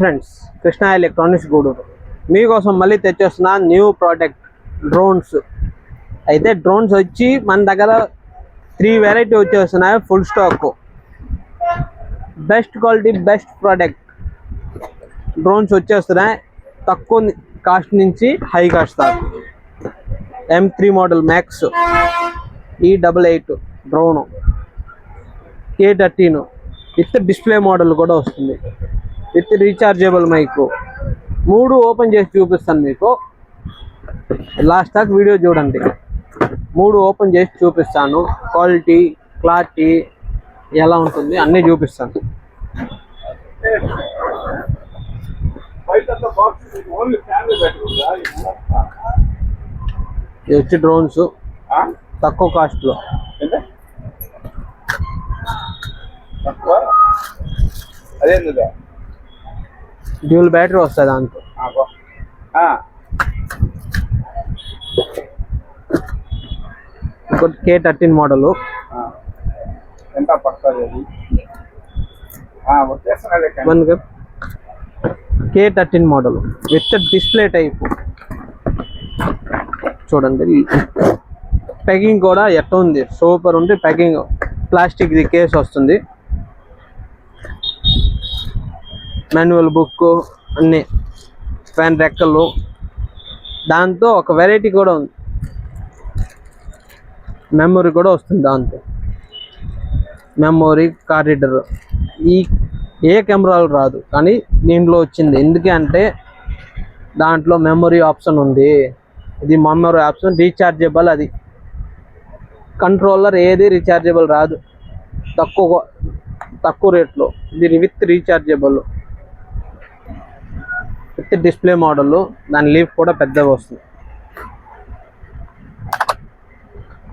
Friends, Krishna electronics Gudur మీకోసం మళ్ళీ తెచ్చేస్తున్న new product drones. అయితే డ్రోన్స్ వచ్చి మన దగ్గర 3 వెరైటీ వచ్చేస్తున్నాయి. Full stock, best quality, best product drones వచ్చేస్తున్నాయి. తక్కువ కాస్ట్ నుంచి హై కాస్ట్ దాకా. M3 model max, E88 drone, K13 with display model కూడా వస్తుంది, విత్ రీఛార్జబుల్ మైక్. 3 ఓపెన్ చేసి చూపిస్తాను మీకు. లాస్ట్ దాకా వీడియో చూడండి. 3 ఓపెన్ చేసి చూపిస్తాను. క్వాలిటీ, క్లారిటీ ఎలా ఉంటుంది అన్నీ చూపిస్తాను. ఇది వచ్చి డ్రోన్స్ తక్కువ కాస్ట్లో. డ్యూల్ బ్యాటరీ వస్తుంది దాంట్లో. ఇంకోటి K13 model. K13 model with display type. చూడండి, ప్యాకింగ్ కూడా ఎట్లా ఉంది, సూపర్ ఉంది ప్యాకింగ్. ప్లాస్టిక్ ది కేస్ వస్తుంది, మాన్యువల్ బుక్ అన్నీ, ఫ్యాన్ రెక్కలు. దాంతో ఒక వెరైటీ కూడా ఉంది, మెమొరీ కూడా వస్తుంది దాంతో. Memory, car reader. ఏ కెమెరాలు రాదు కానీ దీంట్లో వచ్చింది. ఎందుకంటే దాంట్లో మెమొరీ ఆప్షన్ ఉంది. ఇది మెమొరీ ఆప్షన్, రీఛార్జబుల్. అది కంట్రోలర్ ఏది రీఛార్జబుల్ రాదు తక్కువ రేట్లో. దీని with rechargeable, with display model. దాని లీఫ్ కూడా పెద్దగా వస్తుంది.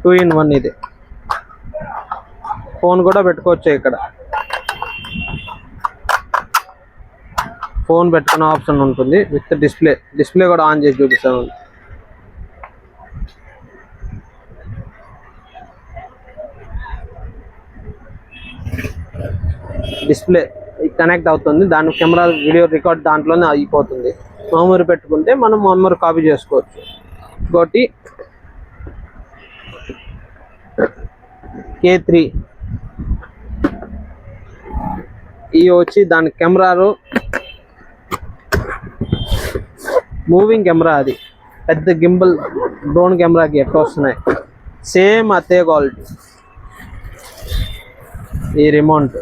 2-in-1 ఇది. ఫోన్ కూడా పెట్టుకోవచ్చు ఇక్కడ. ఫోన్ పెట్టుకునే ఆప్షన్ ఉంటుంది విత్ డిస్ప్లే కూడా ఆన్ చేసి చూపిస్తాను. డిస్ప్లే కనెక్ట్ అవుతుంది, దాని కెమెరా వీడియో రికార్డ్ దాంట్లోనే అయిపోతుంది. మెమొరీ పెట్టుకుంటే మనం మెమొరీ కాపీ చేసుకోవచ్చు. ఇంకోటి K3. ఇవి వచ్చి దాని కెమెరాలు మూవింగ్ కెమెరా. అది పెద్ద గింబల్ డ్రోన్ కెమెరాకి ఎట్లా వస్తున్నాయి సేమ్ అదే క్వాలిటీ. ఈ రిమోట్,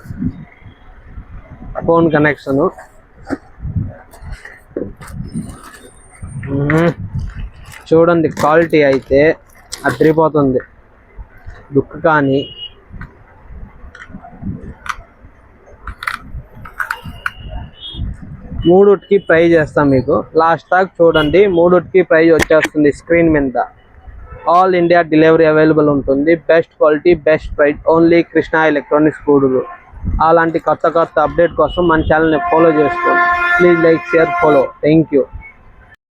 ఫోన్ కనెక్షను. చూడండి, క్వాలిటీ అయితే అదిరిపోతుంది. లుక్ కానీ మూడుకి ప్రైజ్ చేస్తాం మీకు. లాస్ట్ దాకా చూడండి, మూడుకి ప్రైజ్ వచ్చేస్తుంది స్క్రీన్ మీద. ఆల్ ఇండియా డెలివరీ అవైలబుల్ ఉంటుంది. Best quality, best price, only Krishna electronics Gudur. అలాంటి కొత్త అప్డేట్ కోసం మన ఛానల్ని ఫాలో చేసుకోండి. Please like, share, follow. Thank you.